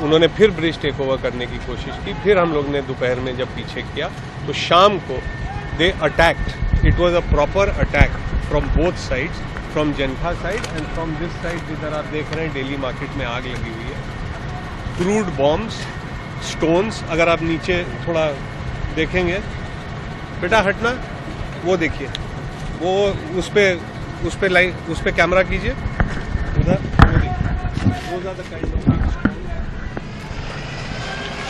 उन्होंने फिर bridge take over करने की कोशिश की। फिर हम लोग ने दोपहर में जब पीछे किया तो शाम को they attacked. It was a proper attack from both sides, from जनता side and from this side जिधर आप देख रहे हैं डेली मार्केट में आग लगी हुई है। क्रूड बॉम्ब्स, स्टोन्स, अगर आप नीचे थोड़ा देखेंगे, बेटा हटना, वो देखिए, वो उस पे कैमरा कीजिए उधर, वो देखिए, वो ज़्यादा काइंड ऑफ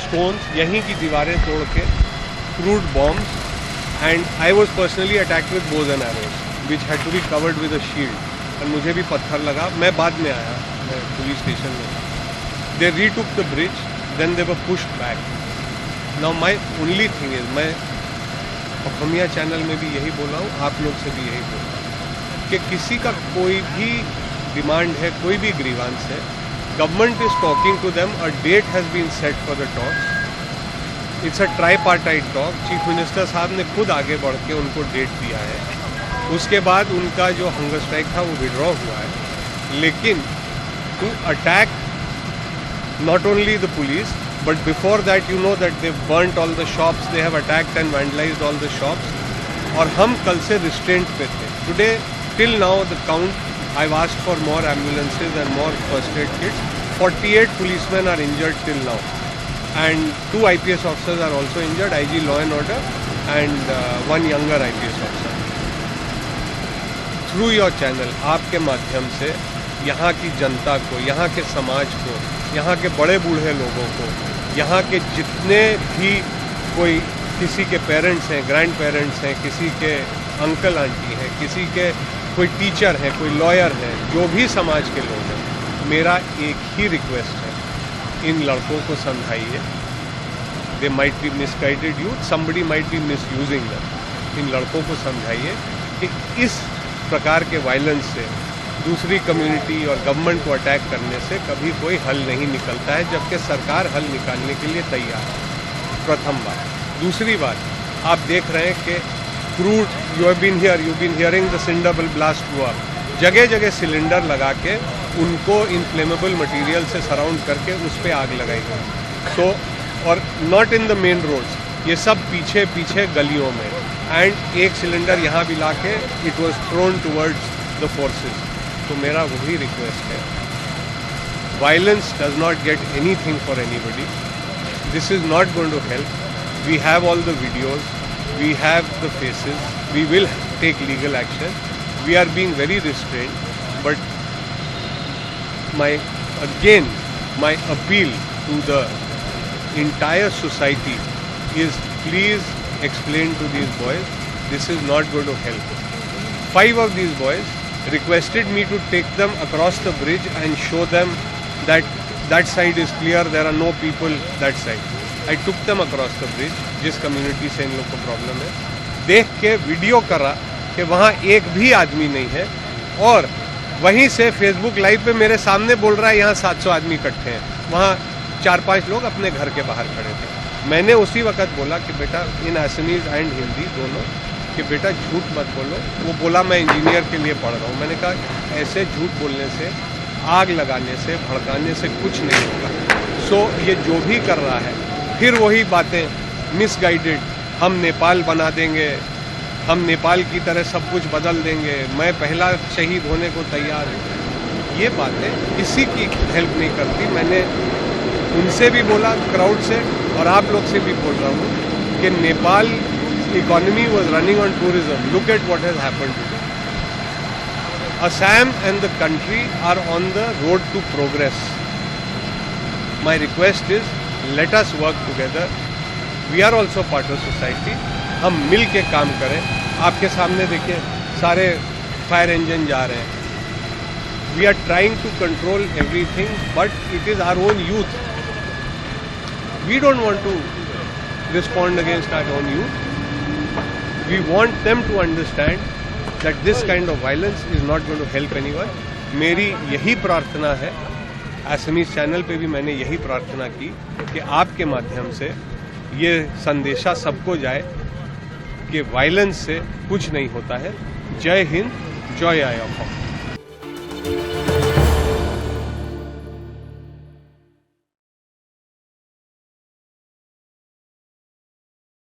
स्टोन्स, यहीं की दीवारें तोड़ के, crude bombs, and I was personally attacked with bows and arrows which had to be covered with a shield. और मुझे भी पत्थर लगा, मैं बाद में आया, मैं पुलिस स्टेशन में था। They retook the bridge, then they were pushed back. Now my only thing is, मैं असमिया चैनल में भी यही बोला हूँ, आप लोग से भी यही बोल रहा हूँ कि किसी का कोई भी डिमांड है, कोई भी ग्रीवांस है, government is talking to them, a date has been set for the talks. It's a tripartite talk. Chief minister साहब ने खुद आगे बढ़ के उनको डेट दिया है। उसके बाद उनका जो हंगर स्ट्राइक था वो विड्रॉ हुआ है। लेकिन to attack not only the police, but before that you know that they've burnt all the shops, they have attacked and vandalized all the shops, और हम कल से restraint पे थे। Today till now the count, I've asked for more ambulances and more first aid kits. 48 policemen are injured till now and 2 IPS officers are also injured, IG Law and Order and one younger IPS officer. Through your channel, आपके माध्यम से यहाँ की जनता को, यहाँ के समाज को, यहाँ के बड़े बूढ़े लोगों को, यहाँ के जितने भी कोई किसी के पेरेंट्स हैं, ग्रैंड पेरेंट्स हैं, किसी के अंकल आंटी हैं, किसी के कोई टीचर हैं, कोई लॉयर हैं, जो भी समाज के लोग हैं, मेरा एक ही रिक्वेस्ट है, इन लड़कों को समझाइए। They might be misguided youth, somebody might be misusing them. इन लड़कों को समझाइए कि इस प्रकार के वायलेंस से, दूसरी कम्युनिटी और गवर्नमेंट को अटैक करने से कभी कोई हल नहीं निकलता है, जबकि सरकार हल निकालने के लिए तैयार है। प्रथम बात। दूसरी बात, आप देख रहे हैं कि क्रूड, यू बीन हियरिंग द सिंडरबल ब्लास्ट हुआ, जगह जगह सिलेंडर लगा के उनको इनफ्लेमेबल मटेरियल से सराउंड करके उस पर आग लगाई गई। सो और not in the main roads, ये सब पीछे पीछे गलियों में, एंड एक सिलेंडर यहाँ भी ला के it was thrown towards the forces. तो मेरा वही रिक्वेस्ट है, violence does not get anything for anybody, this is not going to help. We have all the videos, we have the faces, we will take legal action, we are being very restrained, but my appeal to the entire society is, please explain to these boys, this is not going to help. 5 of these boys requested me to take them across the bridge and show them that that side is clear, there are no people that side. I took them across the bridge, जिस community से इन लोग को problem है, देख के video करा कि वहाँ एक भी आदमी नहीं है, और वहीं से फेसबुक लाइव पे मेरे सामने बोल रहा है यहाँ 700 आदमी इकट्ठे हैं, वहाँ 4-5 लोग अपने घर के बाहर खड़े थे। मैंने उसी वक्त बोला कि बेटा, इन असमीज एंड हिंदी दोनों, कि बेटा झूठ मत बोलो। वो बोला मैं इंजीनियर के लिए पढ़ रहा हूँ। मैंने कहा ऐसे झूठ बोलने से, आग लगाने से, भड़काने से कुछ नहीं होगा। सो ये जो भी कर रहा है, फिर वही बातें मिसगाइडेड, हम नेपाल बना देंगे, हम नेपाल की तरह सब कुछ बदल देंगे, मैं पहला शहीद होने को तैयार हूँ, ये बातें किसी की हेल्प नहीं करती। मैंने उनसे भी बोला, क्राउड से, और आप लोग से भी बोल रहा हूँ कि Nepal economy was running on tourism. Look at what has happened today. Assam and the country are on the road to progress. My request is, let us work together. We are also part of society. हम मिल के काम करें। आपके सामने देखिए, सारे fire engine जा रहे हैं। We are trying to control everything, but it is our own youth. We don't want to respond against our own youth. We want them to understand that this kind of violence is not going to help anyone. मेरी यही प्रार्थना है, Assamese channel पे भी मैंने यही प्रार्थना की कि आपके माध्यम से ये संदेशा सबको जाए कि वायलेंस से कुछ नहीं होता है। जय हिंद, जय आया।